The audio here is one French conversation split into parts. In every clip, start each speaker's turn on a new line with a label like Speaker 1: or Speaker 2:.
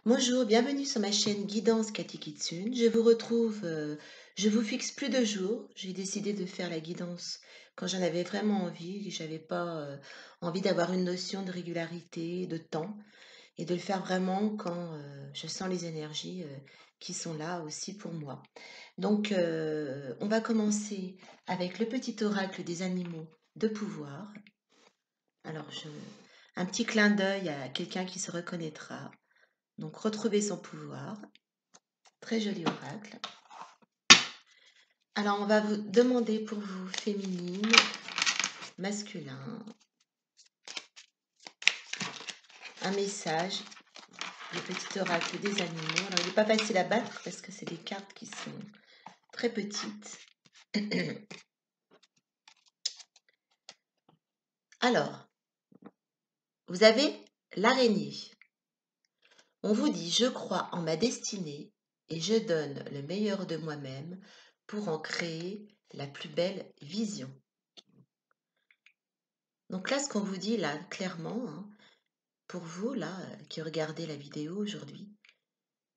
Speaker 1: Bonjour, bienvenue sur ma chaîne Guidance Kati Kitsune. Je vous fixe plus de jours. J'ai décidé de faire la guidance quand j'en avais vraiment envie. J'avais pas envie d'avoir une notion de régularité, de temps, et de le faire vraiment quand je sens les énergies qui sont là aussi pour moi. Donc, on va commencer avec le petit oracle des animaux de pouvoir. Alors, un petit clin d'œil à quelqu'un qui se reconnaîtra. Donc, retrouver son pouvoir. Très joli oracle. Alors, on va vous demander pour vous, féminine, masculin, un message, le petit oracle des animaux. Alors, il n'est pas facile à battre parce que c'est des cartes qui sont très petites. Alors, vous avez l'araignée. On vous dit, je crois en ma destinée et je donne le meilleur de moi-même pour en créer la plus belle vision. Donc là, ce qu'on vous dit là, clairement, hein, pour vous là, qui regardez la vidéo aujourd'hui,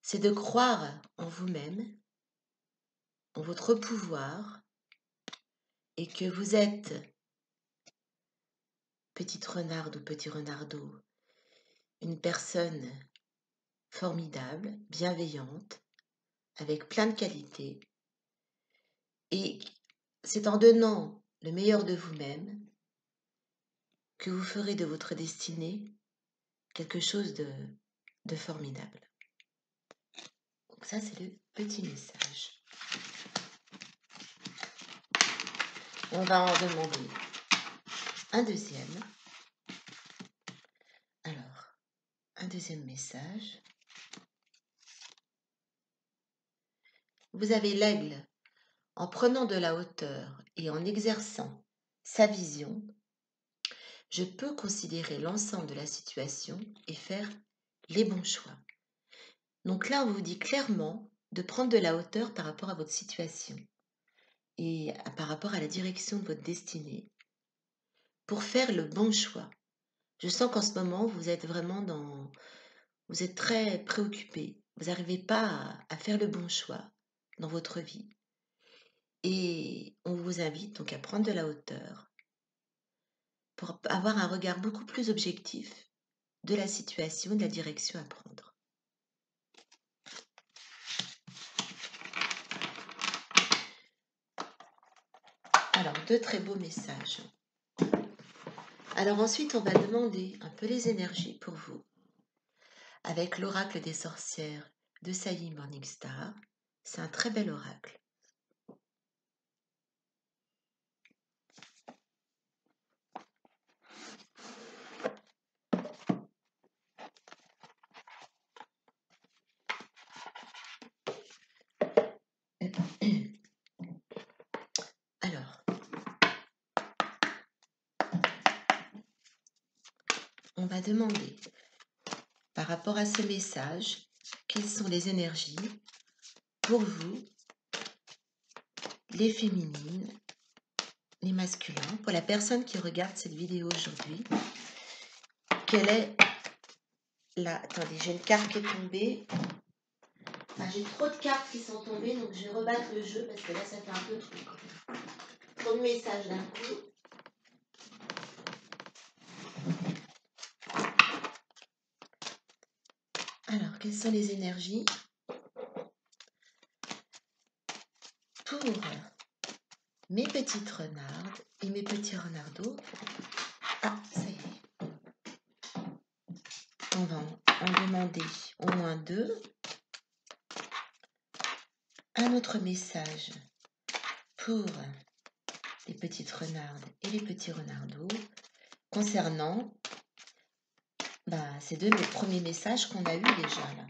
Speaker 1: c'est de croire en vous-même, en votre pouvoir, et que vous êtes, petite renarde ou petit renardeau, une personne formidable, bienveillante, avec plein de qualités, et c'est en donnant le meilleur de vous-même que vous ferez de votre destinée quelque chose de formidable. Donc ça, c'est le petit message. On va en demander un deuxième. Alors, un deuxième message. Vous avez l'aigle. En prenant de la hauteur et en exerçant sa vision, je peux considérer l'ensemble de la situation et faire les bons choix. Donc là, on vous dit clairement de prendre de la hauteur par rapport à votre situation et par rapport à la direction de votre destinée pour faire le bon choix. Je sens qu'en ce moment, vous êtes vraiment vous êtes très préoccupé. Vous n'arrivez pas à faire le bon choix dans votre vie. Et on vous invite donc à prendre de la hauteur pour avoir un regard beaucoup plus objectif de la situation et de la direction à prendre. Alors, deux très beaux messages. Alors ensuite, on va demander un peu les énergies pour vous avec l'oracle des sorcières de Sailly Morningstar. C'est un très bel oracle. Alors, on va demander par rapport à ce message, quelles sont les énergies pour vous, les féminines, les masculins, pour la personne qui regarde cette vidéo aujourd'hui. Quelle est la... Attendez, j'ai une carte qui est tombée. Ah, j'ai trop de cartes qui sont tombées, donc je vais rebattre le jeu parce que là, ça fait un peu trop de messages d'un coup. Alors, quelles sont les énergies pour mes petites renardes et mes petits renardeaux? Ah, ça y est. On va en demander au moins deux. Un autre message pour les petites renardes et les petits renardeaux concernant ces deux premiers messages qu'on a eus déjà là.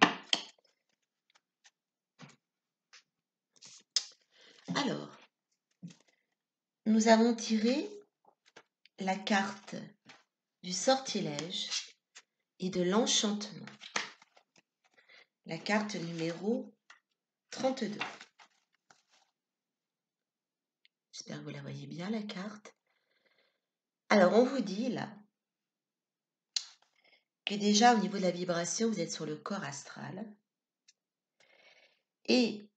Speaker 1: Alors, nous avons tiré la carte du sortilège et de l'enchantement. La carte numéro 32. J'espère que vous la voyez bien, la carte. Alors, on vous dit là que déjà au niveau de la vibration, vous êtes sur le corps astral et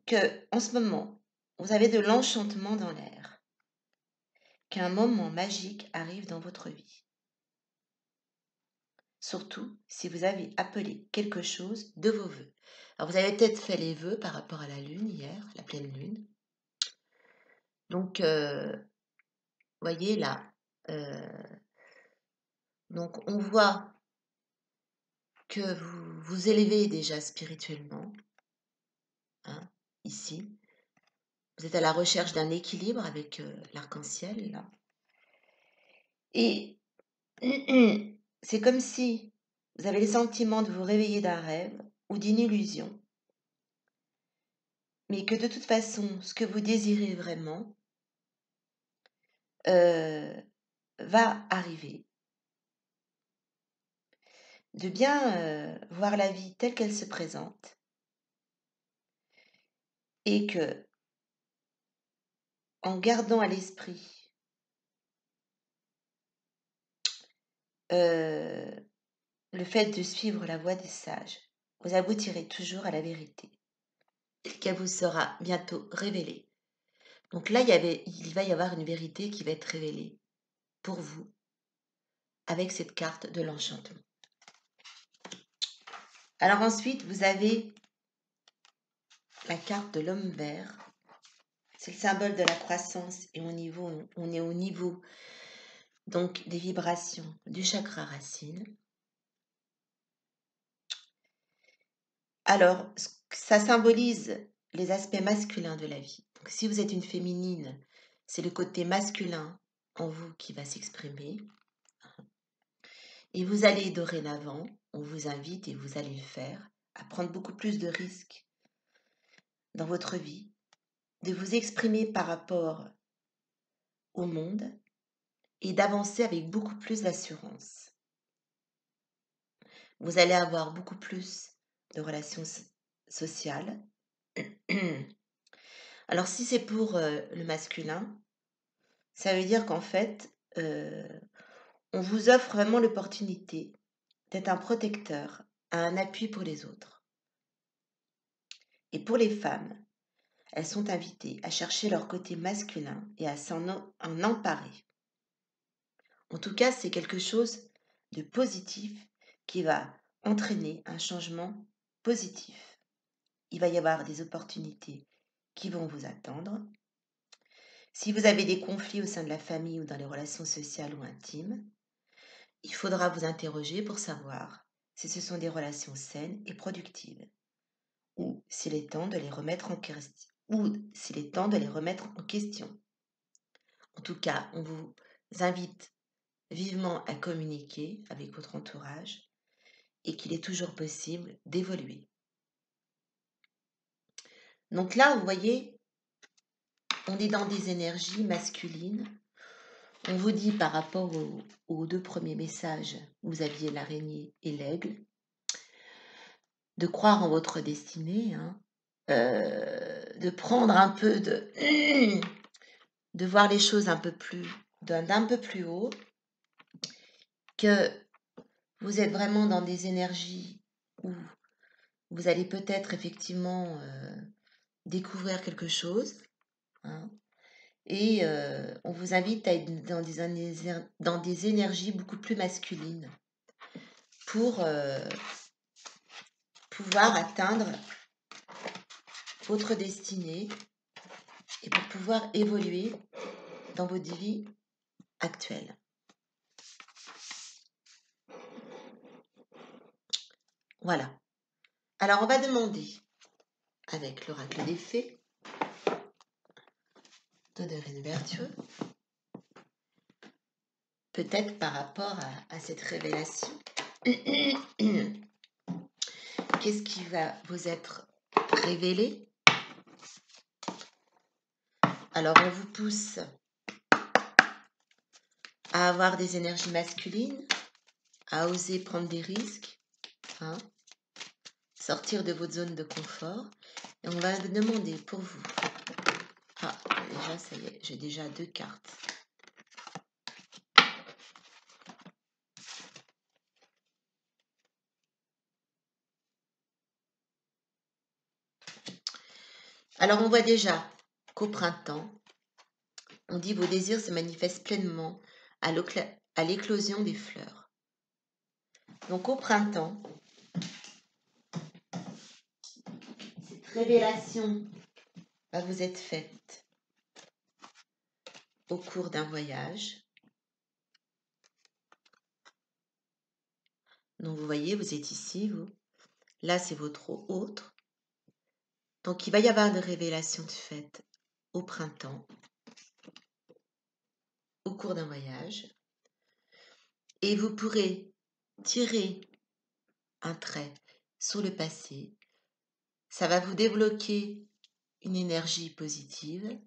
Speaker 1: que en ce moment, vous avez de l'enchantement dans l'air, qu'un moment magique arrive dans votre vie. Surtout si vous avez appelé quelque chose de vos vœux. Alors vous avez peut-être fait les vœux par rapport à la lune hier, la pleine lune. Donc, voyez là, donc on voit que vous vous élevez déjà spirituellement, hein, ici. Vous êtes à la recherche d'un équilibre avec l'arc-en-ciel, là. Et c'est comme si vous avez le sentiment de vous réveiller d'un rêve ou d'une illusion, mais que de toute façon, ce que vous désirez vraiment va arriver. De bien voir la vie telle qu'elle se présente et que, en gardant à l'esprit le fait de suivre la voie des sages, vous aboutirez toujours à la vérité, qu'elle vous sera bientôt révélée. Donc là, il va y avoir une vérité qui va être révélée pour vous avec cette carte de l'enchantement. Alors ensuite, vous avez la carte de l'homme vert. C'est le symbole de la croissance et on est au niveau donc des vibrations du chakra racine. Alors, ça symbolise les aspects masculins de la vie. Donc, si vous êtes une féminine, c'est le côté masculin en vous qui va s'exprimer. Et vous allez dorénavant, on vous invite et vous allez le faire, à prendre beaucoup plus de risques dans votre vie, de vous exprimer par rapport au monde et d'avancer avec beaucoup plus d'assurance. Vous allez avoir beaucoup plus de relations sociales. Alors si c'est pour le masculin, ça veut dire qu'en fait, on vous offre vraiment l'opportunité d'être un protecteur, un appui pour les autres. Et pour les femmes, elles sont invitées à chercher leur côté masculin et à en emparer. En tout cas, c'est quelque chose de positif qui va entraîner un changement positif. Il va y avoir des opportunités qui vont vous attendre. Si vous avez des conflits au sein de la famille ou dans les relations sociales ou intimes, il faudra vous interroger pour savoir si ce sont des relations saines et productives ou s'il est temps de les remettre en question. En tout cas, on vous invite vivement à communiquer avec votre entourage et qu'il est toujours possible d'évoluer. Donc là, vous voyez, on est dans des énergies masculines. On vous dit par rapport aux deux premiers messages, vous aviez l'araignée et l'aigle, de croire en votre destinée, hein, de prendre un peu de voir les choses d'un peu plus haut, que vous êtes vraiment dans des énergies où vous allez peut-être effectivement découvrir quelque chose, hein, et on vous invite à être dans des énergies beaucoup plus masculines pour pouvoir atteindre votre destinée et pour pouvoir évoluer dans votre vie actuelle. Voilà. Alors, on va demander, avec l'oracle des fées, d'Oderine Vertueux, peut-être par rapport à cette révélation, qu'est-ce qui va vous être révélé? Alors, on vous pousse à avoir des énergies masculines, à oser prendre des risques, hein, sortir de votre zone de confort. Et on va demander pour vous. Ah, déjà, ça y est, j'ai déjà 2 cartes. Alors, on voit déjà qu'au printemps, on dit vos désirs se manifestent pleinement à l'éclosion des fleurs. Donc, au printemps, cette révélation va vous être faite au cours d'un voyage. Donc, vous voyez, vous êtes ici, vous. Là, c'est votre autre. Donc, il va y avoir une révélation de faite au printemps, au cours d'un voyage. Et vous pourrez tirer un trait sur le passé. Ça va vous débloquer une énergie positive.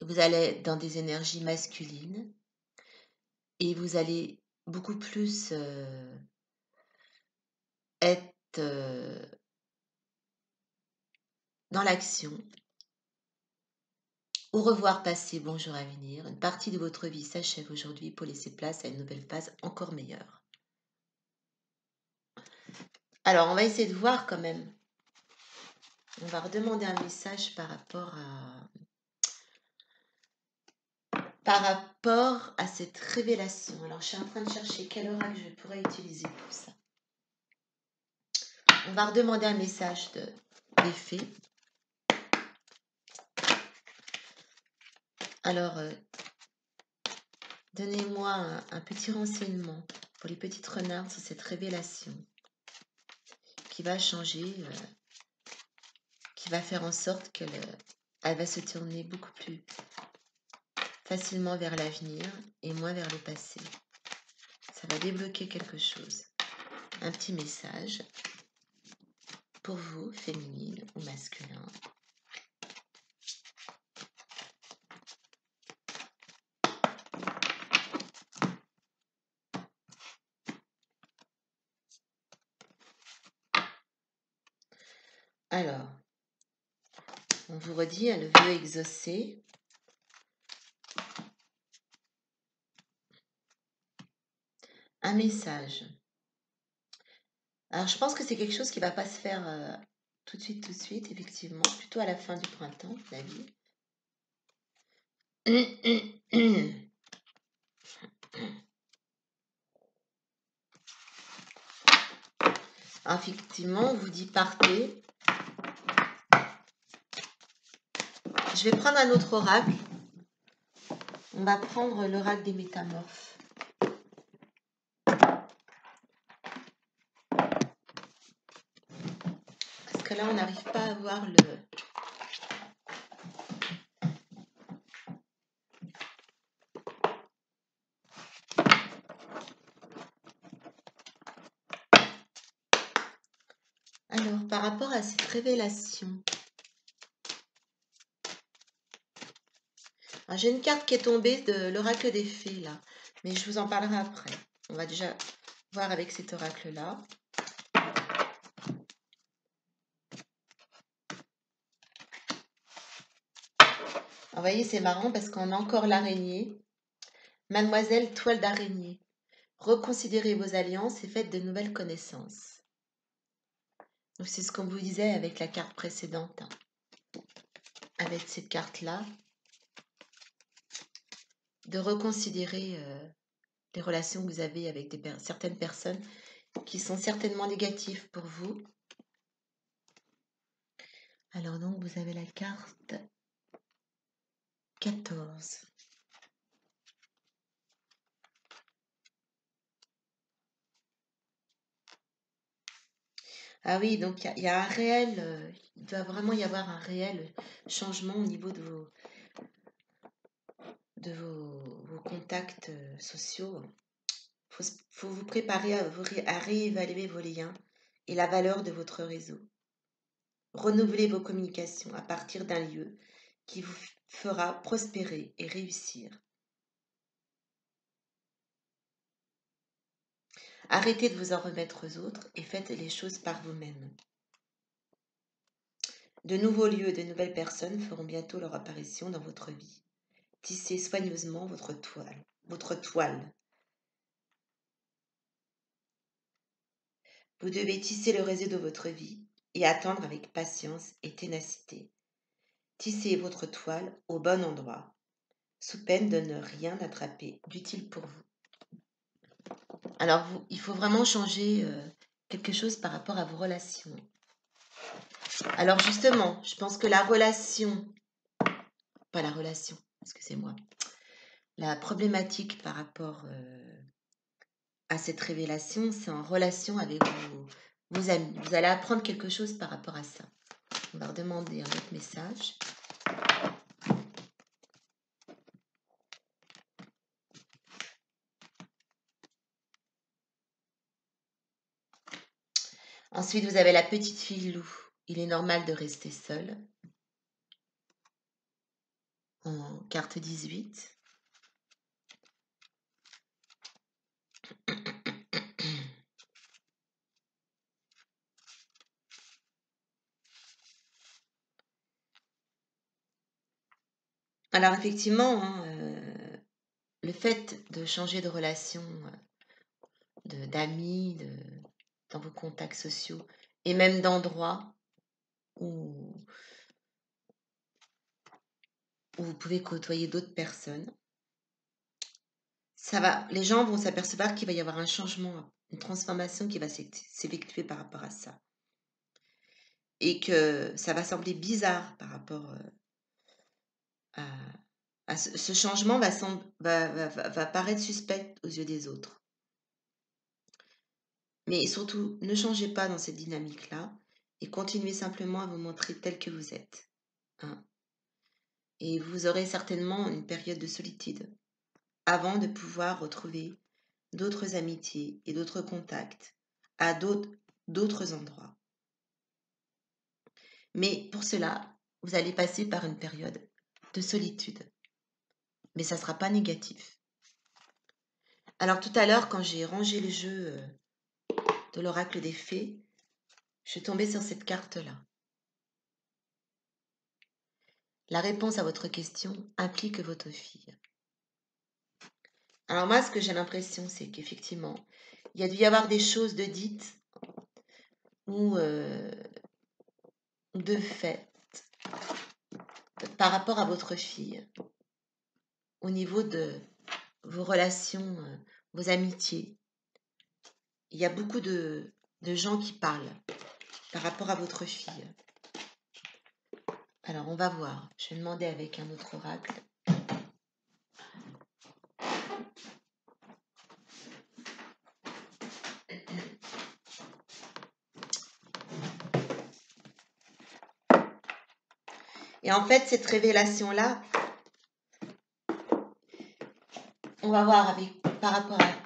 Speaker 1: Vous allez être dans des énergies masculines et vous allez beaucoup plus être dans l'action. Au revoir passé, bonjour à venir. Une partie de votre vie s'achève aujourd'hui pour laisser place à une nouvelle phase encore meilleure. Alors, on va essayer de voir quand même. On va redemander un message par rapport à cette révélation. Alors, je suis en train de chercher quel oracle je pourrais utiliser pour ça. On va redemander un message des fées. Alors, donnez-moi un petit renseignement pour les petites renards sur cette révélation qui va changer, qui va faire en sorte qu'elle va se tourner beaucoup plus facilement vers l'avenir et moins vers le passé. Ça va débloquer quelque chose. Un petit message pour vous, féminine ou masculin. Alors, on vous redit le vœu exaucé. Un message. Alors, je pense que c'est quelque chose qui ne va pas se faire tout de suite, effectivement. Plutôt à la fin du printemps, la vie. Effectivement, on vous dit partez. Je vais prendre un autre oracle. On va prendre l'oracle des métamorphes. Parce que là, on n'arrive pas à voir le... Alors, par rapport à cette révélation, j'ai une carte qui est tombée de l'oracle des fées, là. Mais je vous en parlerai après. On va déjà voir avec cet oracle-là. Vous voyez, c'est marrant parce qu'on a encore l'araignée. Mademoiselle toile d'araignée. Reconsidérez vos alliances et faites de nouvelles connaissances. Donc, c'est ce qu'on vous disait avec la carte précédente. Avec cette carte-là. De reconsidérer les relations que vous avez avec certaines personnes qui sont certainement négatives pour vous. Alors donc, vous avez la carte 14. Ah oui, donc il y a un réel, il doit vraiment y avoir un réel changement au niveau de vos contacts sociaux. Faut vous préparer à réévaluer vos liens et la valeur de votre réseau. Renouvelez vos communications à partir d'un lieu qui vous fera prospérer et réussir. Arrêtez de vous en remettre aux autres et faites les choses par vous-même. De nouveaux lieux et de nouvelles personnes feront bientôt leur apparition dans votre vie. Tissez soigneusement votre toile. Vous devez tisser le réseau de votre vie et attendre avec patience et ténacité. tissez votre toile au bon endroit, sous peine de ne rien attraper d'utile pour vous. Alors, il faut vraiment changer quelque chose par rapport à vos relations. Alors justement, je pense que la problématique par rapport à cette révélation, c'est en relation avec vos amis. Vous allez apprendre quelque chose par rapport à ça. On va redemander un autre message. Ensuite, vous avez la petite fille loup. Il est normal de rester seul. En carte 18. Alors effectivement, le fait de changer de relation, d'amis, dans vos contacts sociaux, et même d'endroits où vous pouvez côtoyer d'autres personnes, les gens vont s'apercevoir qu'il va y avoir un changement, une transformation qui va s'effectuer par rapport à ça. Et que ça va sembler bizarre par rapport à ce changement va paraître suspect aux yeux des autres. Mais surtout, ne changez pas dans cette dynamique-là et continuez simplement à vous montrer tel que vous êtes. Hein. Et vous aurez certainement une période de solitude avant de pouvoir retrouver d'autres amitiés et d'autres contacts à d'autres endroits. Mais pour cela, vous allez passer par une période de solitude. Mais ça ne sera pas négatif. Alors tout à l'heure, quand j'ai rangé le jeu de l'oracle des fées, je suis tombée sur cette carte-là. La réponse à votre question implique votre fille. Alors moi, ce que j'ai l'impression, c'est qu'effectivement, il y a dû y avoir des choses de dites ou de faites par rapport à votre fille, au niveau de vos relations, vos amitiés. Il y a beaucoup de gens qui parlent par rapport à votre fille. Alors, on va voir. Je vais demander avec un autre oracle. Et en fait, cette révélation-là, on va voir par rapport à...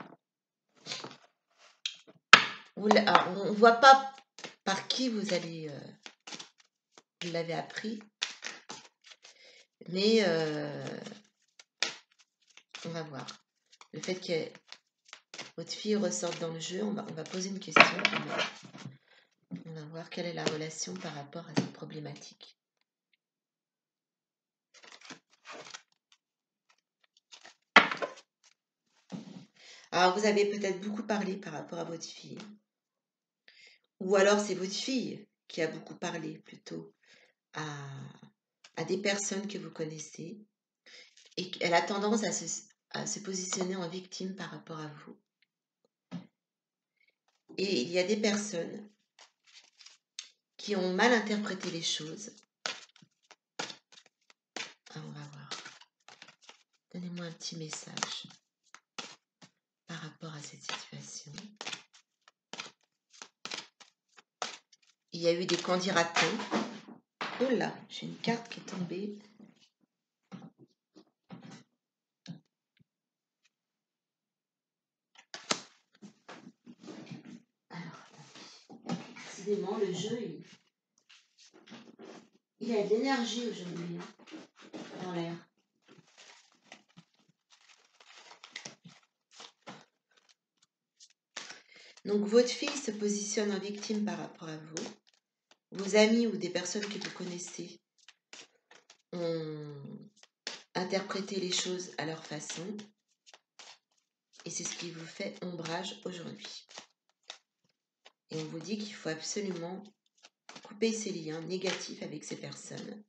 Speaker 1: on ne voit pas par qui vous l'avez appris, mais on va voir. Le fait que votre fille ressorte dans le jeu, on va poser une question. On va voir quelle est la relation par rapport à cette problématique. Alors, vous avez peut-être beaucoup parlé par rapport à votre fille. Ou alors, c'est votre fille qui a beaucoup parlé plutôt à des personnes que vous connaissez. Et qu'elle a tendance à se positionner en victime par rapport à vous. Et il y a des personnes qui ont mal interprété les choses. Ah, on va voir. Donnez-moi un petit message par rapport à cette situation. Il y a eu des candidatons. Oh là, j'ai une carte qui est tombée. Alors, décidément, le jeu, il a de l'énergie aujourd'hui dans l'air. Donc, votre fille se positionne en victime par rapport à vous. Vos amis ou des personnes que vous connaissez ont interprété les choses à leur façon. Et c'est ce qui vous fait ombrage aujourd'hui. Et on vous dit qu'il faut absolument couper ces liens négatifs avec ces personnes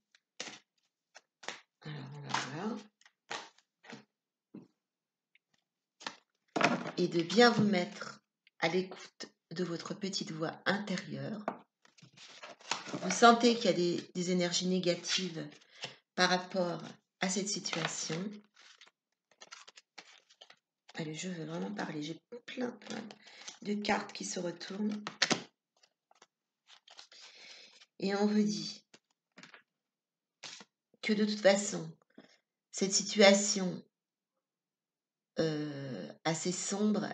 Speaker 1: et de bien vous mettre à l'écoute de votre petite voix intérieure. Vous sentez qu'il y a des énergies négatives par rapport à cette situation. Allez, je veux vraiment parler. J'ai plein de cartes qui se retournent. Et on vous dit que de toute façon, cette situation assez sombre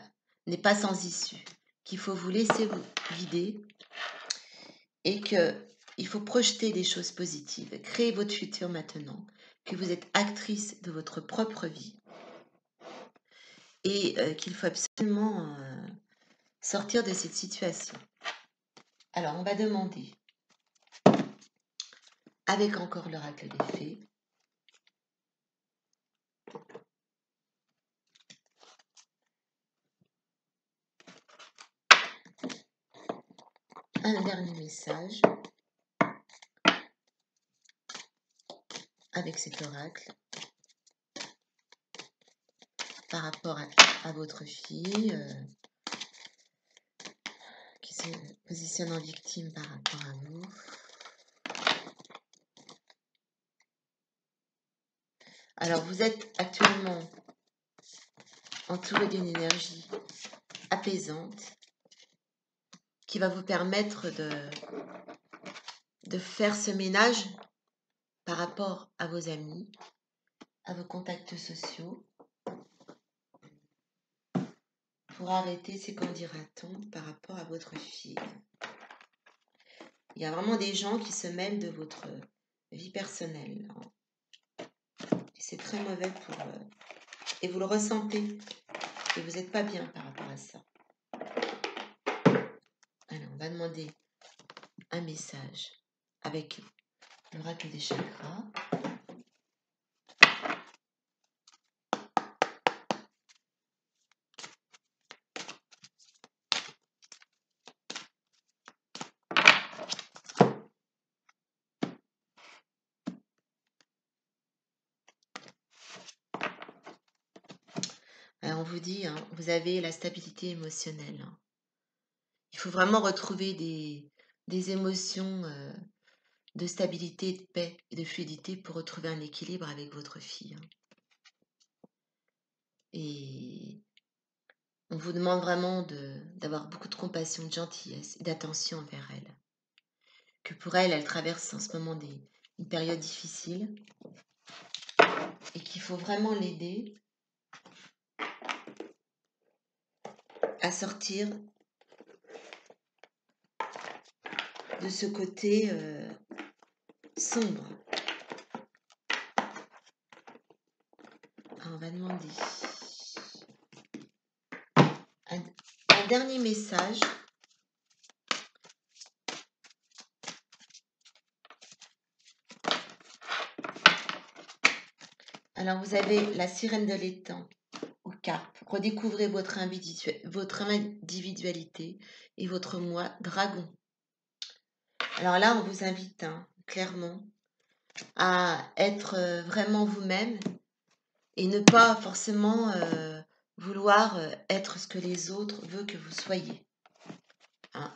Speaker 1: n'est pas sans issue, qu'il faut vous laisser vous guider et qu'il faut projeter des choses positives, créer votre futur maintenant, que vous êtes actrice de votre propre vie et qu'il faut absolument sortir de cette situation. Alors, on va demander, avec encore l'oracle des fées, un dernier message avec cet oracle par rapport à votre fille qui se positionne en victime par rapport à vous. Alors, vous êtes actuellement entouré d'une énergie apaisante qui va vous permettre de faire ce ménage par rapport à vos amis, à vos contacts sociaux, pour arrêter ces qu'en dira-t-on par rapport à votre fille. Il y a vraiment des gens qui se mêlent de votre vie personnelle. C'est très mauvais pour... et vous le ressentez. Et vous n'êtes pas bien par rapport à ça. Alors, on va demander un message avec l'oracle des chakras. Alors, on vous dit, hein, vous avez la stabilité émotionnelle. Hein. Il faut vraiment retrouver des émotions de stabilité, de paix et de fluidité pour retrouver un équilibre avec votre fille. Hein. Et on vous demande vraiment d'avoir beaucoup de compassion, de gentillesse et d'attention envers elle. Que pour elle, elle traverse en ce moment une période difficile et qu'il faut vraiment l'aider à sortir de ce côté sombre. Alors, on va demander un dernier message Alors, vous avez la sirène de l'étang au carpe. Redécouvrez votre individualité et votre moi dragon. Alors là, on vous invite clairement à être vraiment vous-même et ne pas forcément vouloir être ce que les autres veulent que vous soyez. Hein.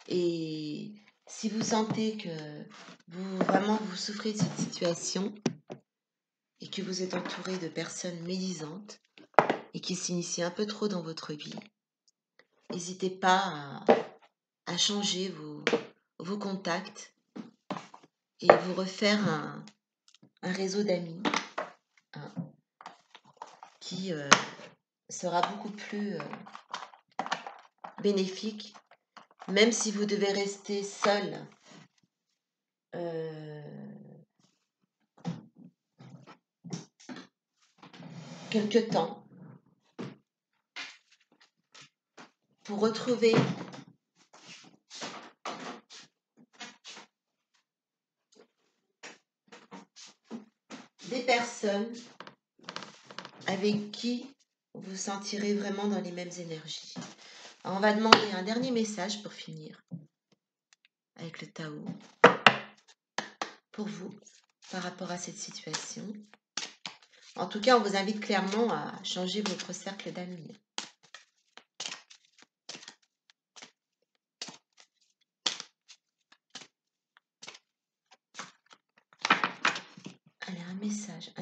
Speaker 1: Et si vous sentez que vous souffrez de cette situation et que vous êtes entouré de personnes médisantes et qui s'initient un peu trop dans votre vie, n'hésitez pas à changer vos contacts et vous refaire un réseau d'amis qui sera beaucoup plus bénéfique, même si vous devez rester seul quelque temps pour retrouver des personnes avec qui vous vous sentirez vraiment dans les mêmes énergies. Alors, on va demander un dernier message pour finir avec le Tao pour vous par rapport à cette situation. En tout cas, on vous invite clairement à changer votre cercle d'amis.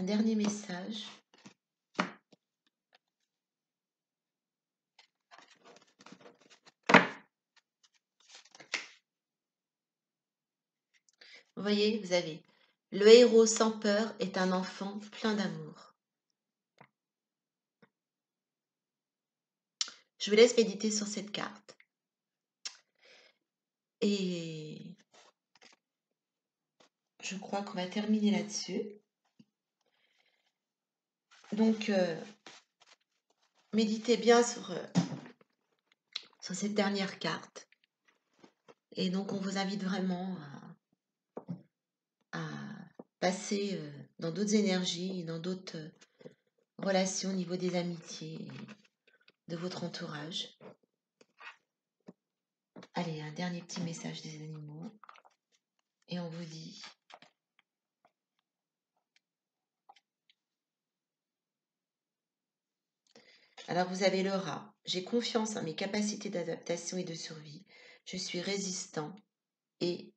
Speaker 1: dernier message. Vous voyez, vous avez le héros sans peur est un enfant plein d'amour. Je vous laisse méditer sur cette carte. Et je crois qu'on va terminer là-dessus. Donc, méditez bien sur cette dernière carte. Et donc, on vous invite vraiment à passer dans d'autres énergies, dans d'autres relations au niveau des amitiés, de votre entourage. Allez, un dernier petit message des animaux. Et on vous dit... Alors, vous avez le rat. J'ai confiance en mes capacités d'adaptation et de survie. Je suis résistant et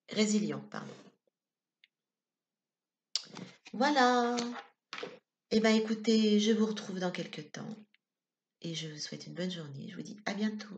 Speaker 1: résilient, pardon. Voilà. Eh bien, écoutez, je vous retrouve dans quelques temps et je vous souhaite une bonne journée. Je vous dis à bientôt.